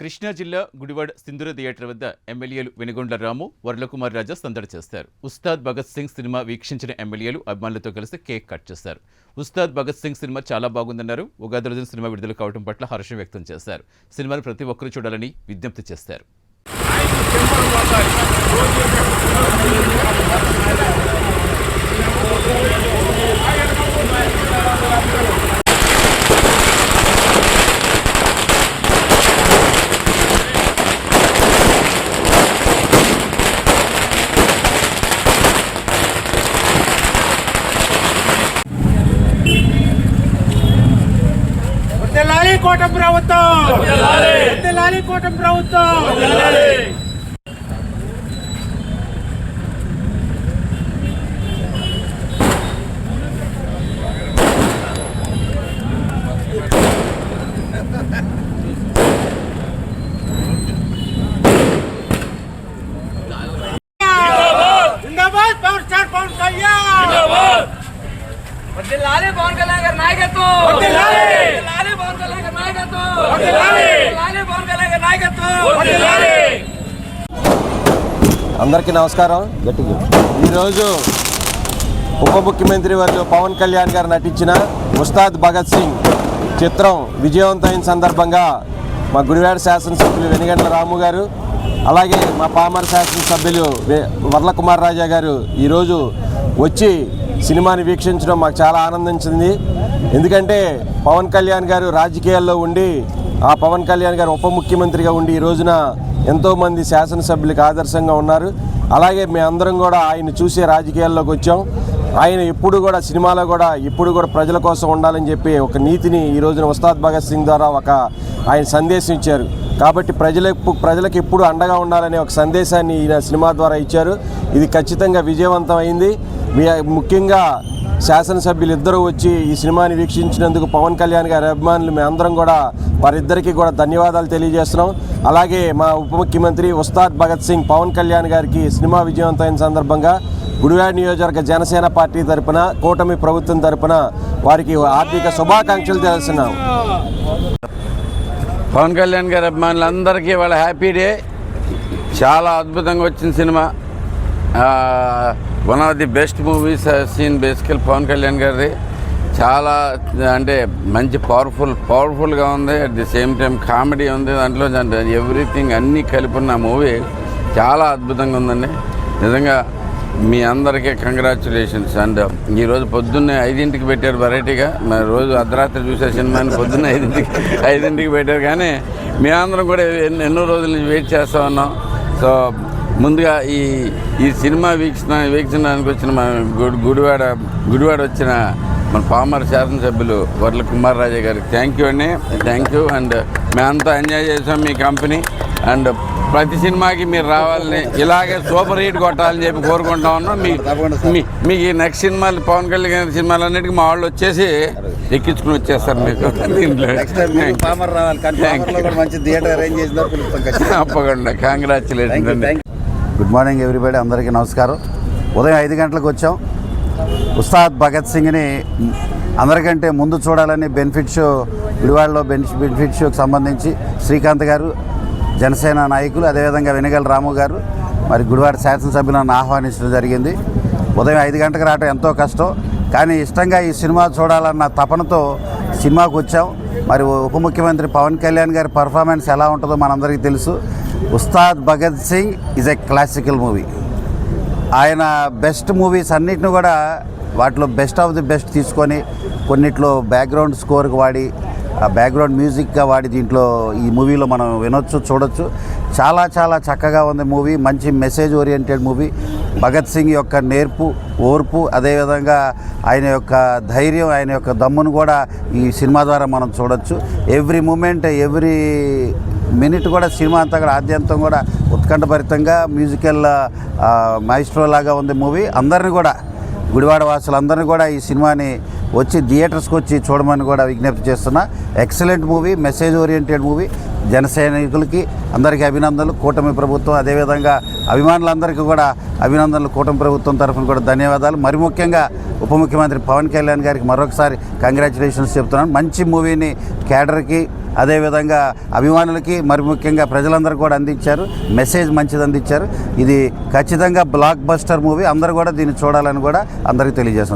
కృష్ణా జిల్లా గుడివాడ సింధూర థియేటర్ వద్ద ఎమ్మెల్యేలు వెనుగొండ్ల రాము, వరలకుమార్ రాజా సందడి చేస్తారు. ఉస్తాద్ భగత్ సింగ్ సినిమా వీక్షించిన ఎమ్మెల్యేలు అభిమానులతో కలిసి కేక్ కట్ చేశారు. ఉస్తాద్ భగత్ సింగ్ సినిమా చాలా బాగుందన్నారు. ఉగాది రోజున సినిమా విడుదల కావడం పట్ల హర్షం వ్యక్తం చేశారు. సినిమాను ప్రతి ఒక్కరూ చూడాలని విజ్ఞప్తి చేశారు. కోటం ప్రభుత్వం కోటం ప్రభుత్వం జిందాబాద్ పవర్ స్టార్ పవన్ కళ్యాణ్ వర్ధిల్లాలి పవన్ కళ్యాణ్ గారి నాయకత్వం వర్ధిల్లాలి పవన్ కళ్యాణ్ గారి నాయకత్వం వర్ధిల్లాలి పవన్ కళ్యాణ్ గారి నాయకత్వం వర్ధిల్లాలి. అందరికీ నమస్కారం. ఈరోజు ఉప ముఖ్యమంత్రి వర్యులు పవన్ కళ్యాణ్ గారు నటించిన ఉస్తాద్ భగత్ సింగ్ చిత్రం విజయవంతమైన సందర్భంగా మా గుడివాడ శాసనసభ్యులు వెనుగండ్ల రాము గారు, అలాగే మా పామర్ శాసనసభ్యులు వరలకుమార్ రాజా గారు ఈరోజు వచ్చి సినిమాని వీక్షించడం మాకు చాలా ఆనందించింది. ఎందుకంటే పవన్ కళ్యాణ్ గారు రాజకీయాల్లో ఉండి, ఆ పవన్ కళ్యాణ్ గారు ఉప ముఖ్యమంత్రిగా ఉండి ఈ రోజున ఎంతోమంది శాసనసభ్యులకు ఆదర్శంగా ఉన్నారు. అలాగే మేమందరం కూడా ఆయన చూసే రాజకీయాల్లోకి వచ్చాం. ఆయన ఎప్పుడు కూడా సినిమాలో కూడా ఎప్పుడు కూడా ప్రజల కోసం ఉండాలని చెప్పి ఒక నీతిని ఈ రోజున ఉస్తాద్ భగత్ సింగ్ ద్వారా ఆయన సందేశం ఇచ్చారు. కాబట్టి ప్రజలకు ఎప్పుడు అండగా ఉండాలనే ఒక సందేశాన్ని ఈయన సినిమా ద్వారా ఇచ్చారు. ఇది ఖచ్చితంగా విజయవంతం అయింది. ముఖ్యంగా శాసనసభ్యులు ఇద్దరూ వచ్చి ఈ సినిమాని వీక్షించినందుకు పవన్ కళ్యాణ్ గారి అభిమానులు మేమందరం కూడా వారిద్దరికీ కూడా ధన్యవాదాలు తెలియజేస్తున్నాం. అలాగే మా ఉప ముఖ్యమంత్రి ఉస్తాద్ భగత్ సింగ్ పవన్ కళ్యాణ్ గారికి సినిమా విజయవంతమైన సందర్భంగా గుడివాడ నియోజకవర్గ జనసేన పార్టీ తరపున, కూటమి ప్రభుత్వం తరపున వారికి ఆర్థిక శుభాకాంక్షలు తెలుస్తున్నాం. పవన్ కళ్యాణ్ గారి అభిమానులందరికీ వాళ్ళ హ్యాపీ డే. చాలా అద్భుతంగా వచ్చిన సినిమా. One of the best movies scene basically Pawan Kalyan గారిది. చాలా అంటే మంచి పవర్ఫుల్గా ఉంది. At the same time comedy ఉంది దాంట్లో. ఎవ్రీథింగ్ అన్నీ కలిపి ఉన్న మూవీ చాలా అద్భుతంగా ఉందండి. నిజంగా మీ అందరికీ కంగ్రాచ్యులేషన్స్. అండ్ ఈరోజు పొద్దున్నే 5ంటికి పెట్టారు వెరైటీగా. మరి రోజు అర్ధరాత్రి చూసే సినిమాని పొద్దున్నే 5ంటికి పెట్టారు. కానీ మీ అందరం కూడా ఎన్నో రోజుల నుంచి వెయిట్ చేస్తూ ఉన్నాం. సో ముందుగా ఈ సినిమా వీక్షించడానికి వచ్చిన మన గుడివాడ వచ్చిన మన పామర్ శాసనసభ్యులు వరలకుమార్ రాజా గారికి థ్యాంక్ యూ అండి. Thank you. అండ్ మేమంతా ఎంజాయ్ చేసాం మీ కంపెనీ. అండ్ ప్రతి సినిమాకి మీరు రావాలని, ఇలాగే సూపర్ హిట్ కొట్టాలని చెప్పి కోరుకుంటా ఉన్నాం. మీకు ఈ నెక్స్ట్ సినిమాలు పవన్ కళ్యాణ్ సినిమాలన్నిటికీ మా వాళ్ళు వచ్చేసి ఎక్కించుకుని వచ్చేస్తారు మీకు. తప్పకుండా కంగ్రాచులేషన్ అండి. గుడ్ మార్నింగ్ ఎవ్రీబడి, అందరికీ నమస్కారం. ఉదయం 5 గంటలకు వచ్చాం. ఉస్తాద్ భగత్ సింగ్ని అందరికంటే ముందు చూడాలని బెనిఫిట్ షో, గుడివాడలో బెనిఫిట్ షోకి సంబంధించి శ్రీకాంత్ గారు, జనసేన నాయకులు, అదేవిధంగా వెనుగండ్ల రాము గారు, మరి గుడివాడ శాసనసభ్యులను ఆహ్వానించడం జరిగింది. ఉదయం 5 గంటలకు రావడం ఎంతో కష్టం, కానీ ఇష్టంగా ఈ సినిమా చూడాలన్న తపనతో సినిమాకు వచ్చాం. మరి ఉప ముఖ్యమంత్రి పవన్ కళ్యాణ్ గారి పర్ఫార్మెన్స్ ఎలా ఉంటుందో మనందరికీ తెలుసు. Ustad Bhagat Singh is a classical movie. ఆయన బెస్ట్ మూవీస్ అన్నిటిని కూడా వాటిలో బెస్ట్ ఆఫ్ ది బెస్ట్ తీసుకొని కొన్నిట్లో బ్యాక్గ్రౌండ్ స్కోర్కి వాడి, ఆ బ్యాక్గ్రౌండ్ మ్యూజిక్గా వాడి దీంట్లో ఈ మూవీలో మనం వినొచ్చు, చూడొచ్చు. చాలా చాలా చక్కగా ఉంది మూవీ. మంచి message oriented movie. Bhagat Singh యొక్క నేర్పు, ఓర్పు, అదేవిధంగా ఆయన యొక్క ధైర్యం, ఆయన యొక్క దమ్మును కూడా ఈ సినిమా ద్వారా మనం చూడొచ్చు. ఎవ్రీ మూమెంట్, ఎవ్రీ మినిట్ కూడా సినిమా అంతా కూడా ఆద్యంతం కూడా ఉత్కంఠభరితంగా మ్యూజికల్ మైస్ట్రో లాగా ఉంది మూవీ. అందరినీ కూడా గుడివాడ వాసులందరినీ కూడా ఈ సినిమాని వచ్చి థియేటర్స్కి వచ్చి చూడమని కూడా విజ్ఞప్తి చేస్తున్నా. Excellent movie, message oriented movie. జనసైనికులకి అందరికీ అభినందనలు. కూటమి ప్రభుత్వం అదేవిధంగా అభిమానులందరికీ కూడా అభినందనలు. కూటమి ప్రభుత్వం తరఫున కూడా ధన్యవాదాలు. మరి ముఖ్యంగా ఉప ముఖ్యమంత్రి పవన్ కళ్యాణ్ గారికి మరొకసారి కంగ్రాచులేషన్స్ చెప్తున్నాను. మంచి మూవీని క్యాడర్కి అదేవిధంగా అభిమానులకి మరి ముఖ్యంగా ప్రజలందరూ కూడా అందించారు. మెసేజ్ మంచిది అందించారు. ఇది ఖచ్చితంగా బ్లాక్ బస్టర్ మూవీ. అందరూ కూడా దీన్ని చూడాలని కూడా అందరికీ తెలియజేస్తున్నాం.